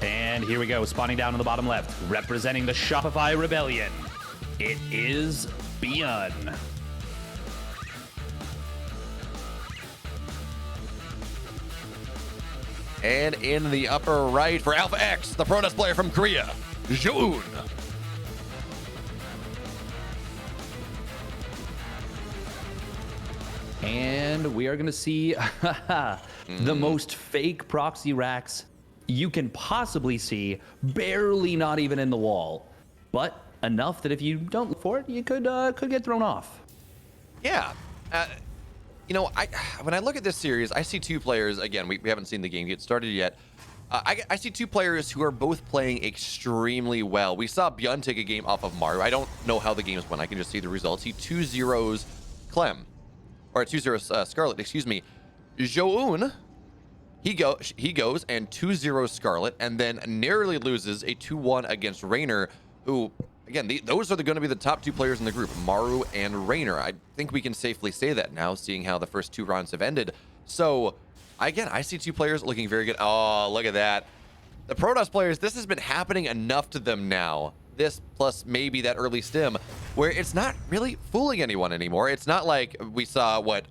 And here we go, spawning down on the bottom left, representing the Shopify Rebellion. It is ByuN. And in the upper right for Alpha X, the Protoss player from Korea, Zoun. And we are going to see the most fake proxy racks you can possibly see, barely not even in the wall, but enough that if you don't look for it, you could get thrown off. Yeah. You know, when I look at this series, I see two players. Again, we haven't seen the game get started yet. I see two players who are both playing extremely well. We saw ByuN take a game off of Maru. I don't know how the games went. I can just see the results. He 2-0s Clem. Or 2-0 Scarlet, excuse me. Zoun, he goes and 2-0 Scarlet, and then narrowly loses a 2-1 against Raynor, who, again, those are going to be the top two players in the group, Maru and Raynor. I think we can safely say that now, seeing how the first two rounds have ended. So, again, I see two players looking very good. Oh, look at that. The Protoss players, this has been happening enough to them now. This plus maybe that early stim where it's not really fooling anyone anymore. It's not like we saw what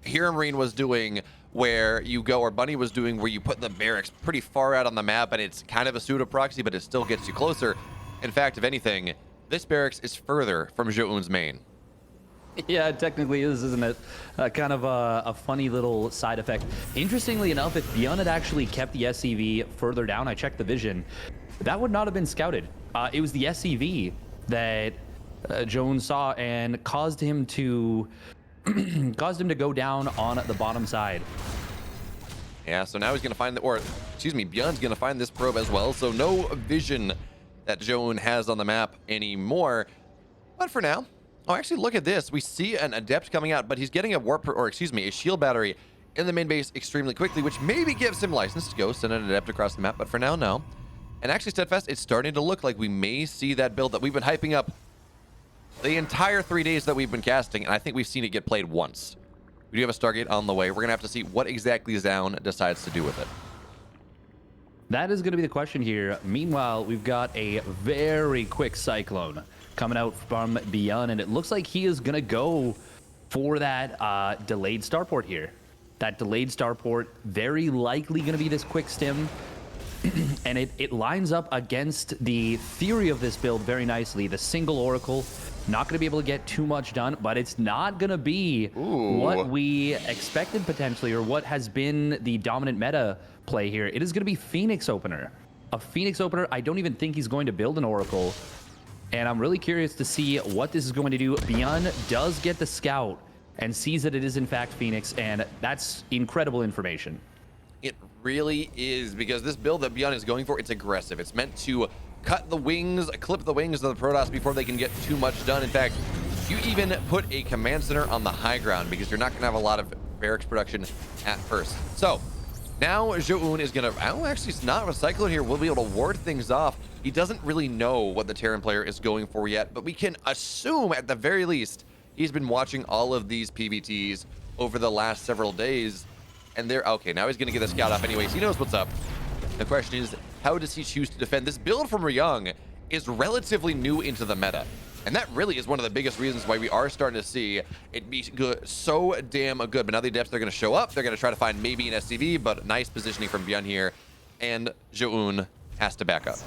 Hero Marine was doing where you go, or Bunny was doing, where you put the barracks pretty far out on the map and it's kind of a pseudo proxy, but it still gets you closer. In fact, if anything, this barracks is further from Zoun's main. Yeah, it technically is, isn't it? Kind of a funny little side effect. Interestingly enough, if ByuN had actually kept the SCV further down, I checked the vision, that would not have been scouted. It was the SCV that Zoun saw and caused him to go down on the bottom side. Yeah, so now he's going to find ByuN's going to find this probe as well. So no vision that Zoun has on the map anymore. But for now, oh, actually, look at this. We see an Adept coming out, but he's getting a shield battery in the main base extremely quickly, which maybe gives him license to go send an Adept across the map. But for now, no. And actually, Steadfast, it's starting to look like we may see that build that we've been hyping up the entire 3 days that we've been casting, and I think we've seen it get played once. We do have a Stargate on the way. We're going to have to see what exactly Zoun decides to do with it. That is going to be the question here. Meanwhile, we've got a very quick Cyclone coming out from ByuN, and it looks like he is going to go for that delayed starport here. That delayed starport, very likely going to be this quick stim. And it lines up against the theory of this build very nicely. The single Oracle, not going to be able to get too much done, but it's not going to be what we expected potentially, or what has been the dominant meta play here. It is going to be Phoenix Opener. A Phoenix Opener, I don't even think he's going to build an Oracle. And I'm really curious to see what this is going to do. ByuN does get the scout and sees that it is in fact Phoenix, and that's incredible information. It really is, because this build that ByuN is going for, it's aggressive. It's meant to cut the wings, clip the wings of the Protoss before they can get too much done. In fact, you even put a command center on the high ground because you're not going to have a lot of barracks production at first. So now Zoun is going to, actually it's not a Cyclone here. We'll be able to ward things off. He doesn't really know what the Terran player is going for yet, but we can assume at the very least he's been watching all of these PVTs over the last several days. And they're okay. Now he's going to get the scout off anyways. He knows what's up. The question is, how does he choose to defend? This build from Ryung is relatively new into the meta, and that really is one of the biggest reasons why we are starting to see it be good, so damn good. But now the Adepts, they're going to show up. They're going to try to find maybe an SCV, but nice positioning from ByuN here, and Zoun has to back up.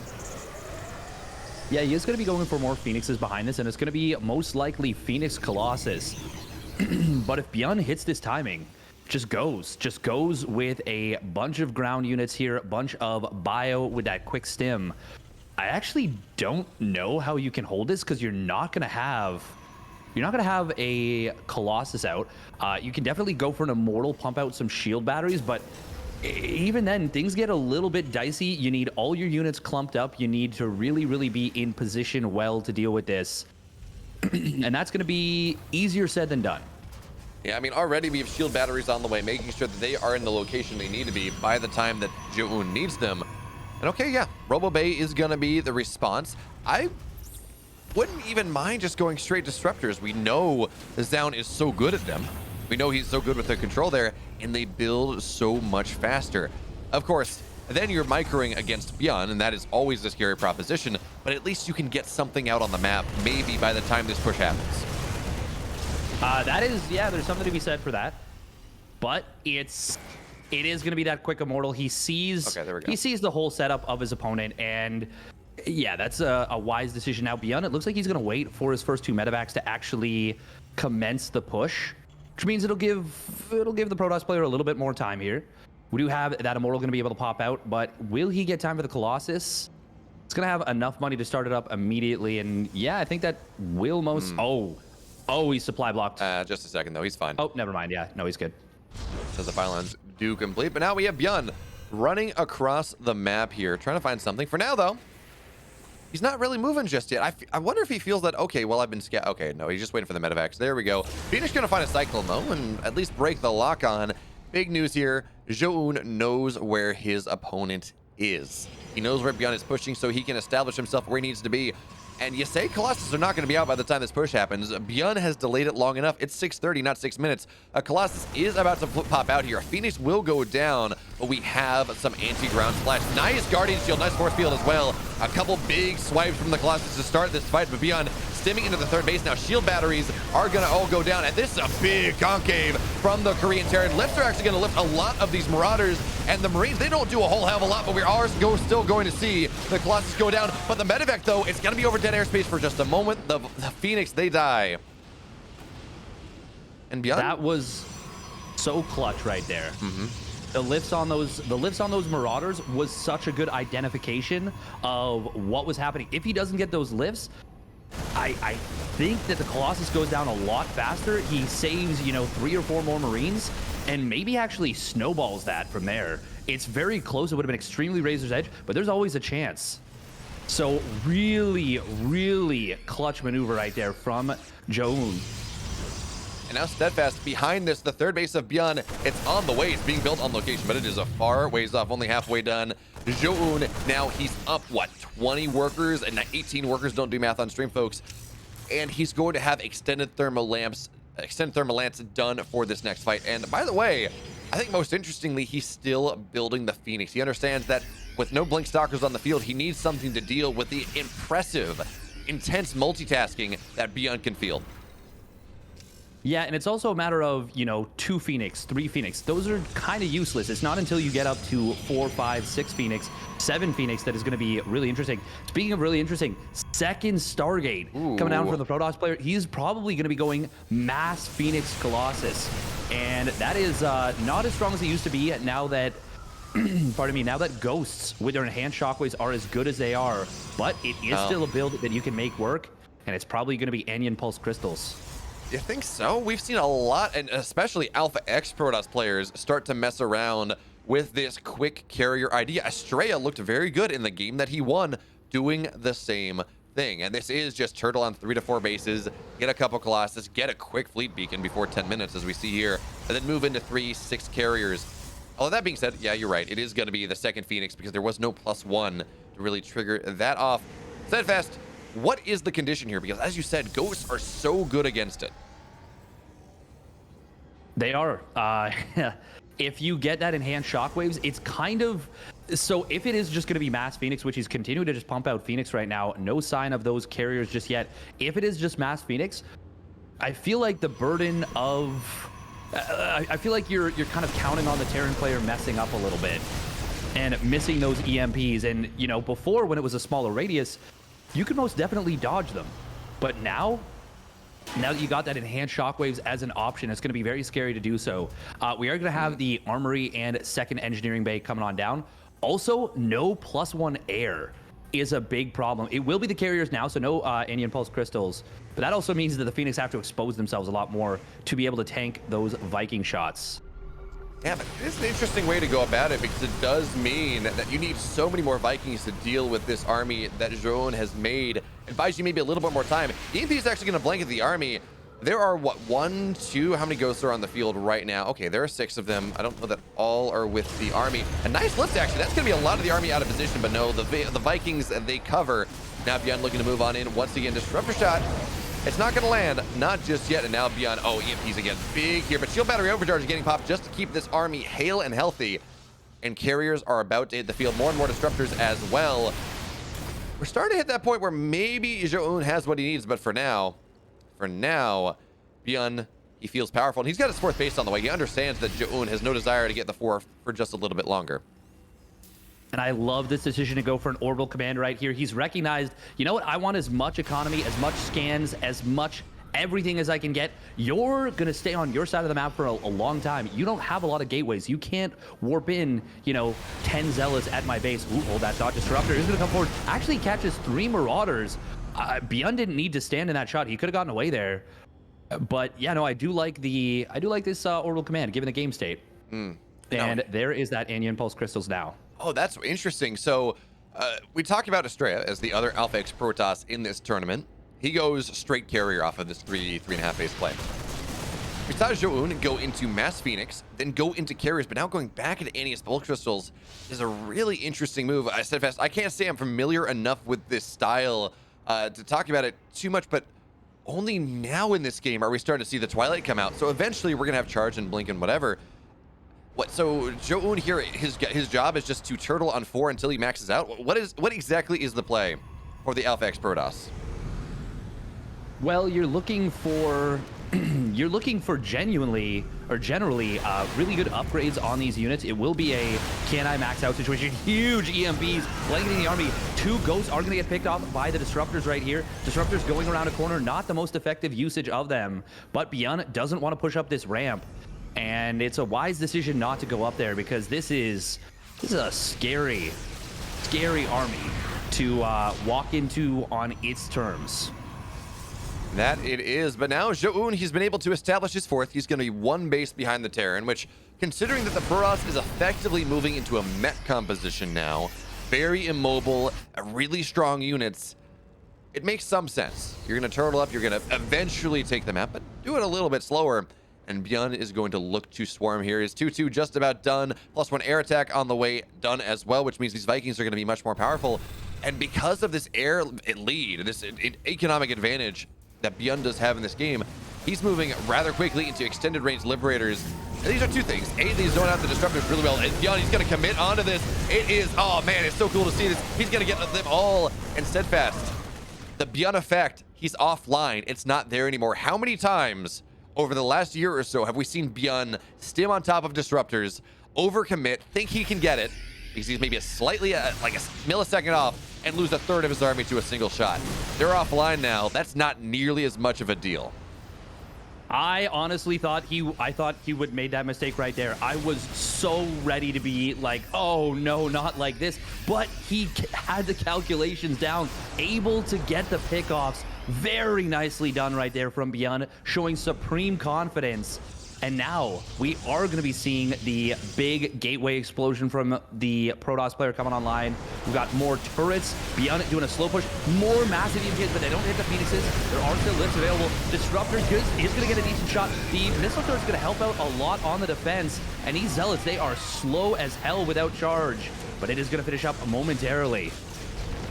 Yeah, he is going to be going for more Phoenixes behind this, and it's going to be most likely Phoenix Colossus. But if ByuN hits this timing, just goes with a bunch of ground units here, a bunch of bio with that quick stim. I actually don't know how you can hold this, because you're not gonna have a Colossus out. You can definitely go for an Immortal, pump out some shield batteries, but even then things get a little bit dicey. You need all your units clumped up. You need to really be in position well to deal with this. And that's gonna be easier said than done. Yeah, I mean, already we have shield batteries on the way, making sure that they are in the location they need to be by the time that Zoun needs them. And okay, yeah, Robo Bay is going to be the response. I wouldn't even mind just going straight disruptors. We know Zoun is so good at them. We know he's so good with their control there, and they build so much faster. Of course, then you're microing against ByuN, and that is always a scary proposition, but at least you can get something out on the map, maybe by the time this push happens. That is, yeah, there's something to be said for that. But it is going to be that quick immortal. He sees, okay, there we go. He sees the whole setup of his opponent, and yeah, that's a wise decision. Now, ByuN, it looks like he's going to wait for his first 2 medevacs to actually commence the push, which means it'll give the Protoss player a little bit more time here. We do have that immortal going to be able to pop out, but will he get time for the Colossus? It's going to have enough money to start it up immediately, and yeah, I think that will most... Oh, he's supply blocked. Just a second, though. He's fine. Oh, never mind. Yeah, no, he's good. Says the pylons do complete, but now we have ByuN running across the map here, trying to find something. For now, though, he's not really moving just yet. I wonder if he feels that, okay, well, I've been scared. Okay, no, he's just waiting for the medevacs. There we go. Phoenix going to find a cyclone, though, and at least break the lock on. Big news here. Zoun knows where his opponent is. He knows where ByuN is pushing, so he can establish himself where he needs to be. And you say Colossus are not going to be out by the time this push happens. ByuN has delayed it long enough. It's 6:30, not 6 minutes. Colossus is about to pop out here. Phoenix will go down, but we have some anti-ground splash. Nice Guardian Shield, nice force field as well. A couple big swipes from the Colossus to start this fight, but ByuN stimming into the third base now. Shield batteries are going to all go down, and this is a big concave from the Korean Terran. Lifts are actually going to lift a lot of these Marauders, and the Marines, they don't do a whole hell of a lot, but we are still going to see the Colossus go down. But the medevac, though, it's going to be over dead airspace for just a moment. The Phoenix, they die. And ByuN, that was so clutch right there. The lifts on those Marauders was such a good identification of what was happening. If he doesn't get those lifts, I think that the Colossus goes down a lot faster. He saves, 3 or 4 more Marines, and maybe actually snowballs that from there. It's very close. It would have been extremely razor's edge, but there's always a chance. So really, really clutch maneuver right there from Zoun. and now Steadfast behind this, the third base of ByuN. It's on the way. It's being built on location, but it is a far ways off, only halfway done. Zoun, now he's up, what, 20 workers? And 18 workers, don't do math on stream, folks. And he's going to have extended thermal lance done for this next fight. And by the way, I think most interestingly, he's still building the Phoenix. He understands that with no Blink Stalkers on the field, he needs something to deal with the impressive, intense multitasking that ByuN can field. Yeah, and it's also a matter of, 2 Phoenix, 3 Phoenix. Those are kind of useless. It's not until you get up to 4, 5, 6 Phoenix, 7 Phoenix that is going to be really interesting. Speaking of really interesting, second Stargate coming down from the Protoss player. He's probably going to be going mass Phoenix Colossus. And that is not as strong as it used to be now that, pardon me, now that Ghosts with their enhanced shockwaves are as good as they are. But it is still a build that you can make work, and it's probably going to be Anion Pulse Crystals. You think so? We've seen a lot, and especially Alpha X Protoss players start to mess around with this quick carrier idea. Estrella looked very good in the game that he won doing the same thing. And this is just turtle on 3 to 4 bases, get a couple Colossus, get a quick fleet beacon before 10 minutes, as we see here, and then move into 3, 6 carriers. Although that being said, yeah, you're right. It is going to be the second Phoenix because there was no +1 to really trigger that off. Steadfast, what is the condition here? Because as you said, Ghosts are so good against it. They are. If you get that enhanced shockwaves, it's kind of... So if it is just going to be mass Phoenix, which he's continuing to just pump out Phoenix right now, no sign of those carriers just yet. If it is just mass Phoenix, I feel like the burden of... I feel like you're kind of counting on the Terran player messing up a little bit and missing those EMPs. And, before when it was a smaller radius, you could most definitely dodge them. But now that you got that enhanced shockwaves as an option, it's going to be very scary to do so. We are going to have the armory and second engineering bay coming on down. Also, no +1 air is a big problem. It will be the carriers now, so no Anion Pulse Crystals. But that also means that the Phoenix have to expose themselves a lot more to be able to tank those Viking shots. Yeah, but it's an interesting way to go about it because it does mean that you need so many more Vikings to deal with this army that Zoun has made. It buys you maybe a little bit more time. EMP is actually going to blanket the army. There are, what, 1, 2? How many Ghosts are on the field right now? Okay, there are 6 of them. I don't know that all are with the army. A nice lift, actually. That's going to be a lot of the army out of position, but no, the Vikings, they cover. Now ByuN looking to move on in. Once again, Disruptor Shot. It's not going to land, not just yet, and now ByuN, EMPs again, big here, but Shield Battery Overcharge is getting popped just to keep this army hale and healthy. and carriers are about to hit the field. More and more disruptors as well. We're starting to hit that point where maybe Zoun has what he needs, but for now, ByuN, he feels powerful, and he's got his 4th base on the way. He understands that Zoun has no desire to get the 4th for just a little bit longer. And I love this decision to go for an orbital command right here. He's recognized, you know what? I want as much economy, as much scans, as much everything as I can get. You're going to stay on your side of the map for a long time. You don't have a lot of gateways. You can't warp in, you know, 10 Zealots at my base. Ooh, hold that thought. Disruptor is going to come forward. Actually catches 3 Marauders. ByuN didn't need to stand in that shot. He could have gotten away there. But yeah, no, I do like this orbital command given the game state. And there is that Anion Pulse Crystals now. Oh, that's interesting. So we talked about Estrella as the other Alpha X Protoss in this tournament. He goes straight carrier off of this 3.5 base play. We saw Zoun go into Mass Phoenix, then go into carriers, but now going back into Anius Pulse Crystals is a really interesting move. I said fast, I can't say I'm familiar enough with this style to talk about it too much, but only now in this game are we starting to see the Twilight come out. So eventually we're gonna have Charge and Blink and whatever. So Zoun here, his job is just to turtle on 4 until he maxes out. What exactly is the play for the Alpha X Protoss? Well, you're looking for generally really good upgrades on these units. It will be a can I max out situation. Huge EMPs blanketing the army. 2 ghosts are going to get picked off by the disruptors right here. Disruptors going around a corner, not the most effective usage of them, but ByuN doesn't want to push up this ramp. And it's a wise decision not to go up there, because this is a scary army to walk into on its terms. That it is, but now Zoun, he's been able to establish his 4th. He's going to be 1 base behind the Terran, which, considering that the Protoss is effectively moving into a mech composition now, very immobile, really strong units, it makes some sense. You're going to turtle up, you're going to eventually take the map, but do it a little bit slower. And ByuN is going to look to swarm here. His 2-2 just about done. +1 air attack on the way done as well, which means these Vikings are going to be much more powerful. And because of this air lead, this economic advantage that ByuN does have in this game, he's moving rather quickly into extended range Liberators. And these are 2 things. A, they zone out the Disruptors really well. And ByuN, he's going to commit onto this. It is, oh man, it's so cool to see this. He's going to get them all. And Steadfast, the ByuN effect, he's offline. It's not there anymore. How many times over the last year or so have we seen ByuN stim on top of Disruptors, overcommit, think he can get it, because he's maybe like a millisecond off, and lose 1/3 of his army to a single shot? They're offline now. That's not nearly as much of a deal. I honestly thought he would made that mistake right there. I was so ready to be like, oh no, not like this. But he had the calculations down, able to get the pickoffs. Very nicely done right there from ByuN, showing supreme confidence. And now we are going to be seeing the big gateway explosion from the Protoss player coming online. We've got more turrets. ByuN doing a slow push. More massive EMPs, but they don't hit the Phoenixes. There are still lifts available. Disruptor is going to get a decent shot. The missile turret's going to help out a lot on the defense. And these Zealots, they are slow as hell without charge. But it is going to finish up momentarily.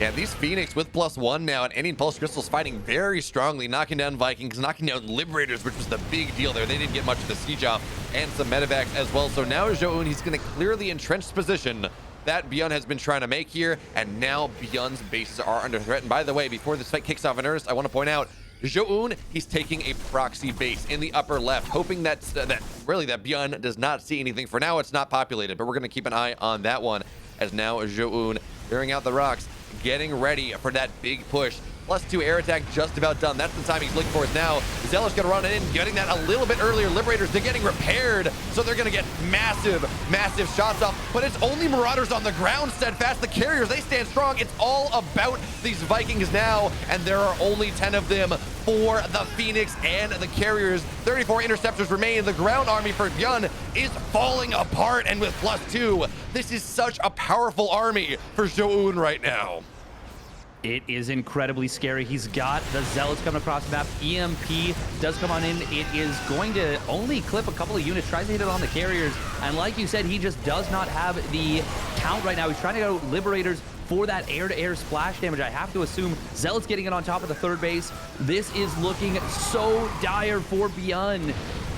Yeah, these Phoenix with +1 now, and Anion Pulse Crystals fighting very strongly, knocking down Vikings, knocking down Liberators, which was the big deal there. They didn't get much of the siege off, and some medevac as well. So now Zoun, he's going to clear the entrenched position that ByuN has been trying to make here, and now ByuN's bases are under threat. And by the way, before this fight kicks off in earnest, I want to point out, Zoun, he's taking a proxy base in the upper left, hoping that ByuN does not see anything. For now, it's not populated, but we're going to keep an eye on that one, as now Zoun clearing out the rocks, getting ready for that big push. +2 air attack just about done. That's the time he's looking for it now. Zealot's gonna run in, getting that a little bit earlier. Liberators, they're getting repaired, so they're gonna get massive shots off. But it's only Marauders on the ground, Steadfast. The carriers, they stand strong. It's all about these Vikings now, and there are only 10 of them for the Phoenix and the carriers. 34 interceptors remain. The ground army for ByuN is falling apart, and with +2, this is such a powerful army for Zoun right now. It is incredibly scary. He's got the Zealots coming across the map. EMP does come on in. It is going to only clip a couple of units. Tries to hit it on the carriers. And like you said, he just does not have the count right now. He's trying to go Liberators for that air-to-air splash damage. I have to assume Zealots getting it on top of the 3rd base. This is looking so dire for ByuN.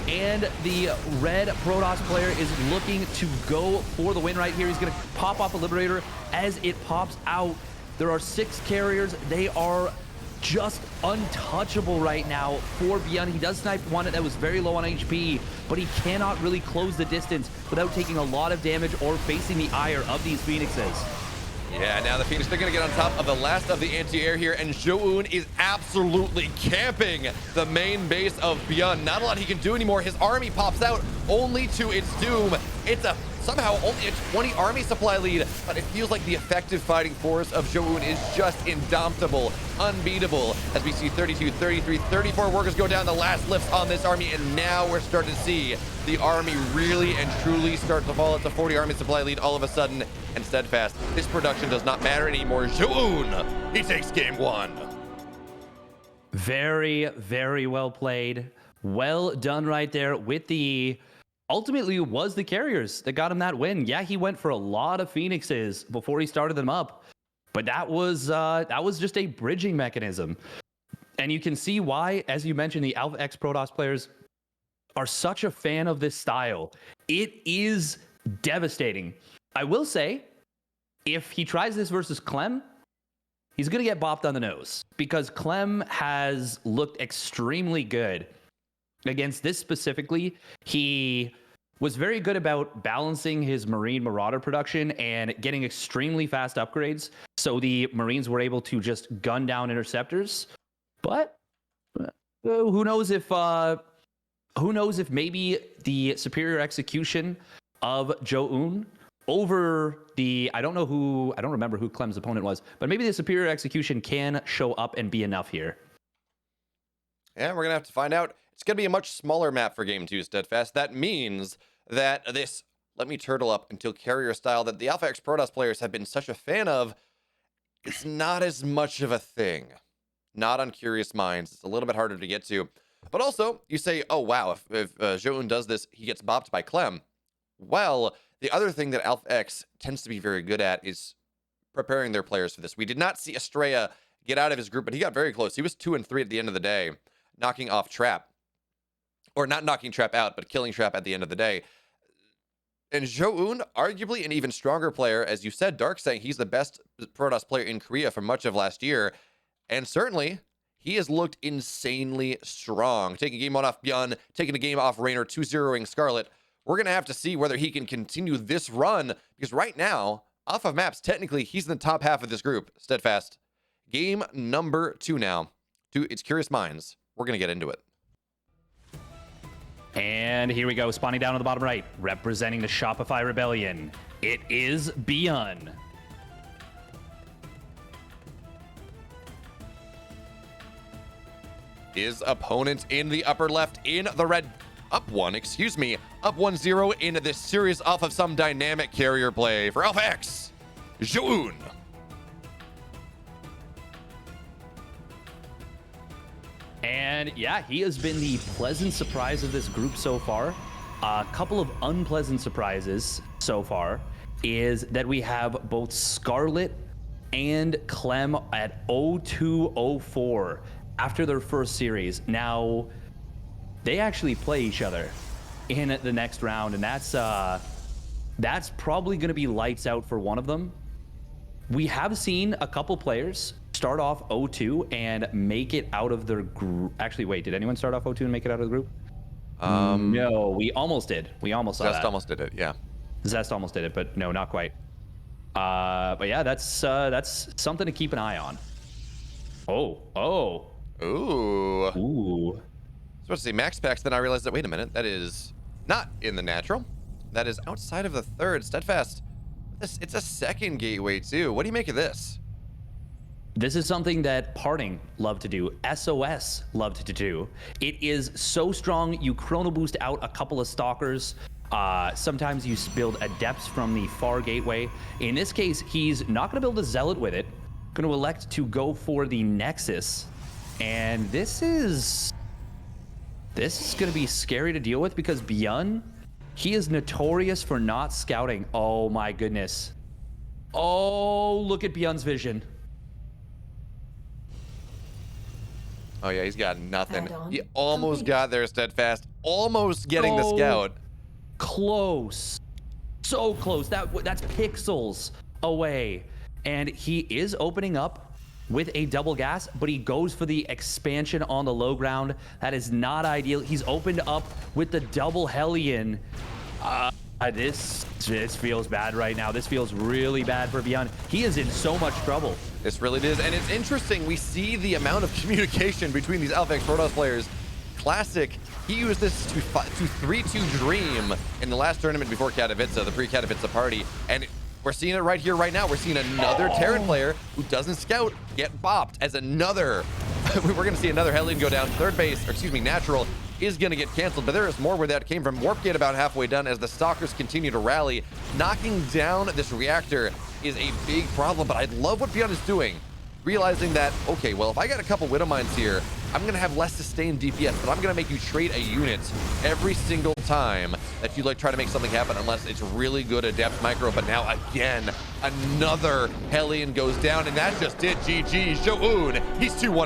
And the red Protoss player is looking to go for the win right here. He's going to pop off a Liberator. As it pops out, there are 6 carriers. They are just untouchable right now for ByuN. He does snipe one that was very low on HP, but he cannot really close the distance without taking a lot of damage or facing the ire of these Phoenixes. Yeah, now the Phoenix, they're going to get on top of the last of the anti-air here, and Zoun is absolutely camping the main base of ByuN. Not a lot he can do anymore. His army pops out only to its doom. It's somehow only a 20 army supply lead, but it feels like the effective fighting force of Zoun is just indomitable, unbeatable, as we see 32, 33, 34 workers go down the last lifts on this army, and now we're starting to see the army really and truly start to fall. It's a 40 army supply lead all of a sudden, and Steadfast, this production does not matter anymore. Zoun, he takes game 1. Very, very well played. Well done right there with the... Ultimately, it was the carriers that got him that win. Yeah, he went for a lot of Phoenixes before he started them up, but that was just a bridging mechanism. And you can see why, as you mentioned, the Alpha X Protoss players are such a fan of this style. It is devastating. I will say, if he tries this versus Clem, he's going to get bopped on the nose, because Clem has looked extremely good. Against this specifically, he was very good about balancing his Marine Marauder production and getting extremely fast upgrades, so the Marines were able to just gun down interceptors. But who knows if maybe the superior execution of Zoun over the I don't remember who Clem's opponent was, but maybe the superior execution can show up and be enough here. Yeah, we're gonna have to find out. It's going to be a much smaller map for Game 2, Steadfast. That means that this let me turtle up until carrier style that the Alpha X Protoss players have been such a fan of, it's not as much of a thing. Not on Curious Minds. It's a little bit harder to get to. But also, you say, oh, wow, if Zoun does this, he gets bopped by Clem. Well, the other thing that Alpha X tends to be very good at is preparing their players for this. We did not see Estrella get out of his group, but he got very close. He was 2 and 3 at the end of the day, knocking off Trap. Or not knocking Trap out, but killing Trap at the end of the day. And Zoun, arguably an even stronger player, as you said, Dark saying he's the best Protoss player in Korea for much of last year. And certainly, he has looked insanely strong. Taking game 1 off ByuN, taking a game off Raynor, 2-0ing Scarlet. We're going to have to see whether he can continue this run, because right now, off of maps, technically, he's in the top half of this group. Steadfast. Game number 2 now. It's Curious Minds. We're going to get into it. And here we go, spawning down on the bottom right, representing the Shopify Rebellion. It is ByuN. His opponent in the upper left, in the red, up 1, excuse me, up 1-0 in this series off of some dynamic carrier play for Alpha X, Zoun. And yeah, he has been the pleasant surprise of this group so far. A couple of unpleasant surprises so far is that we have both Scarlet and Clem at 0-2-0-4 after their first series. Now, they actually play each other in the next round, and that's probably going to be lights out for one of them. We have seen a couple players start off 0-2 and make it out of their group. Actually, wait, did anyone start off 0-2 and make it out of the group? No, we almost did. We almost saw Zest that. almost did it, yeah. Zest almost did it, but no, not quite. But yeah, that's something to keep an eye on. Ooh. Ooh. I was supposed to say max packs, then I realized that, wait a minute, that is not in the natural. That is outside of the third. Steadfast. It's a second gateway, too. What do you make of this? This is something that Parting loved to do. SOS loved to do. It is so strong, you chrono boost out a couple of stalkers. Sometimes you build adepts from the far gateway. In this case, he's not going to build a zealot with it. Going to elect to go for the Nexus. And this is going to be scary to deal with because ByuN, he is notorious for not scouting. Oh my goodness. Oh, look at ByuN's vision. Oh yeah, he's got nothing. Add-on He almost complete. got there, Steadfast. Almost getting the So scout. close. So close. That's pixels away. And he is opening up with a double gas, but he goes for the expansion on the low ground. That is not ideal. He's opened up with the double Hellion. This feels bad right now. This feels really bad for ByuN. He is in so much trouble. This really is, and it's interesting. We see the amount of communication between these Alpha X Protoss players. Classic, he used this to 3-2 Dream in the last tournament before Katowice, the pre-Katowice party, and we're seeing it right here, right now. We're seeing another Terran player who doesn't scout get bopped as another. We're going to see another Hellion go down. Third base, or excuse me, Natural is going to get canceled, but there is more where that came from. Warp Gate about halfway done as the Stalkers continue to rally. Knocking down this reactor is a big problem, but I love what ByuN is doing. Realizing that, okay, well, if I got a couple Widow Mines here, I'm going to have less sustained DPS, but I'm going to make you trade a unit every single time that you like try to make something happen, unless it's really good adept micro. But now again, another Hellion goes down, and that's just it. GG. Zoun, he's 2-1.